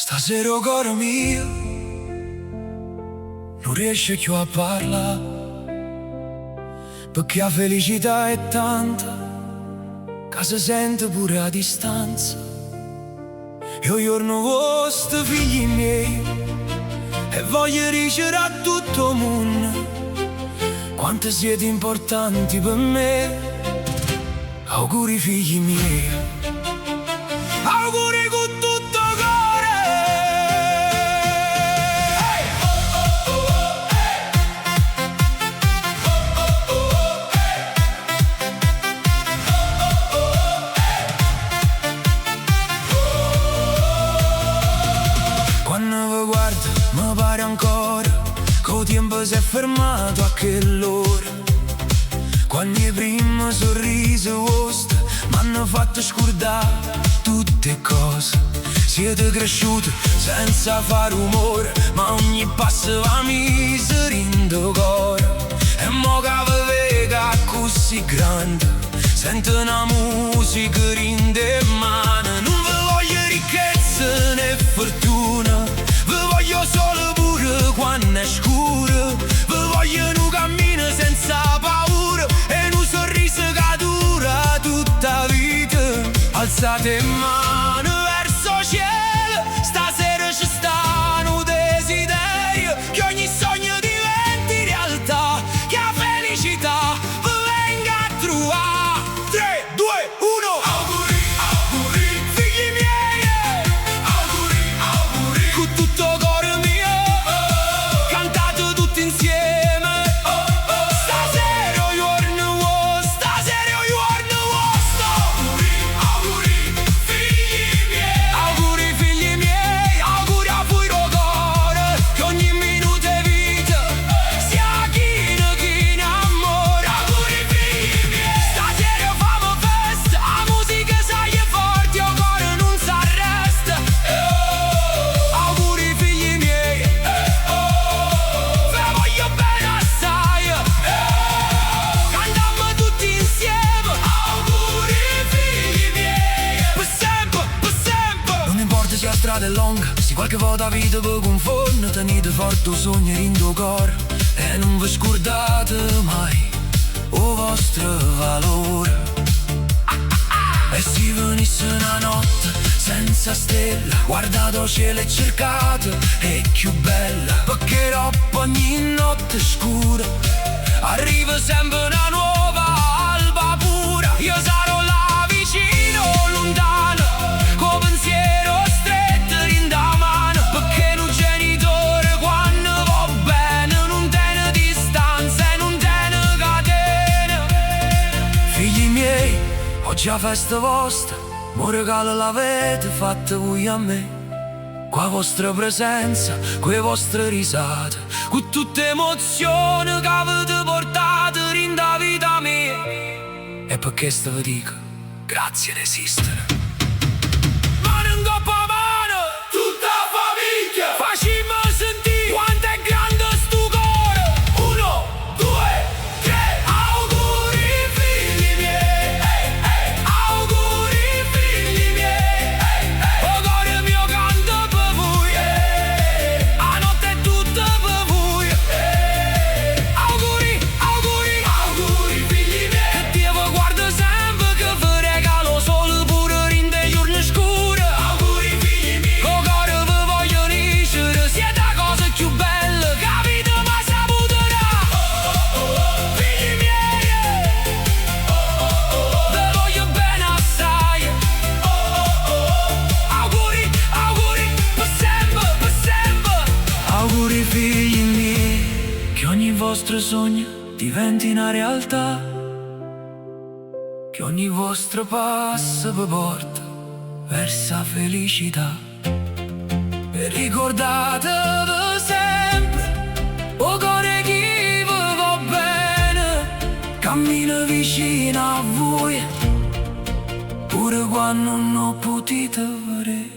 Stasera il cuore mio non riesce più a parlare, perché la felicità è tanta che si sente pure a distanza. E un giorno vostro, figli miei, e voglio dicere a tutto il mondo quanto siete importanti per me. Auguri figli miei, auguri con tutto cuore. Hey! Oh, oh, oh, hey! Oh, oh, oh, hey! Oh, oh, oh, hey! Quando vi guardo mi pare ancora che il tempo si è fermato a quell'ora, quando i primi sorrisi vostri m'hanno fatto scordare tutte cose. Siete cresciuti senza fare rumore, ma ogni passo va mi si rinde cuore. E mo che vi vega così grande, sento una musica rinde in mano. Non vi voglio ricchezza né fortuna, vi voglio solo pure quando è scuro. Vi voglio un cammino senza paura e un sorriso che dura tutta vita. Alzate mano verso cielo, stasera ci stanno desideri, che ogni sogno diventi realtà, che la felicità vi venga a trovare. 3, 2, 1. Auguri, auguri, figli miei, auguri, auguri, con tutto cuore mio, cantate tutti insieme. Stasera io giorno vostro, stasera io giorno vostro. Auguri, auguri, figli miei, auguri figli miei, auguri a voi cuore, che ogni minuto è vita, sia chi ne amore. Auguri figli miei, stasera famo festa, la musica sai è forte, il cuore non s'arresta. Auguri figli miei, ve voglio bene assai, cantiamo tutti insieme. Auguri figli miei, per sempre, per sempre. Non importa se la strada è lunga, se qualche volta la vita vi confonde, tenete forte il sogno in tuo cuore e non vi scordate mai il vostro valore. E se venisse una notte senza stella, guardate il cielo e cercate è più bella, perché dopo ogni notte scura arriva sempre una nuova alba pura. Io sarò là vicino, lontano, con pensiero stretto in da mano, perché un genitore quando va bene non tiene distanza e non tiene catene. Figli miei, oggi è la festa vostra, mo regalo l'avete fatta voi a me, con la vostra presenza, con le vostre risate, con tutte emozioni che avete portato in da vita mia. E per questo vi dico, grazie di esistere. Mano in coppa a mano, tutta famiglia, facciamo sentire quanto è grande sto cuore. 1, 2, 3, auguri figli miei, auguri figli miei, il cuore mio canta per voi, la notte è tutta per voi. Auguri, auguri, auguri figli miei, che Dio vi guarda sempre, che vi regalo solo pure in dei giorni scuri. Auguri figli miei, col cuore vi voglio dicere, siete la cosa più bella che la vita mai saputo dare. Figli miei, vi voglio bene assai. Auguri, auguri, per sempre, per sempre. Auguri figli miei, che ogni vostro sogno diventi una realtà, che ogni vostro passo vi porta verso la felicità. E ricordatevi sempre, o cuore chi vi va bene, cammina vicino a voi, pure quando non potete vedere.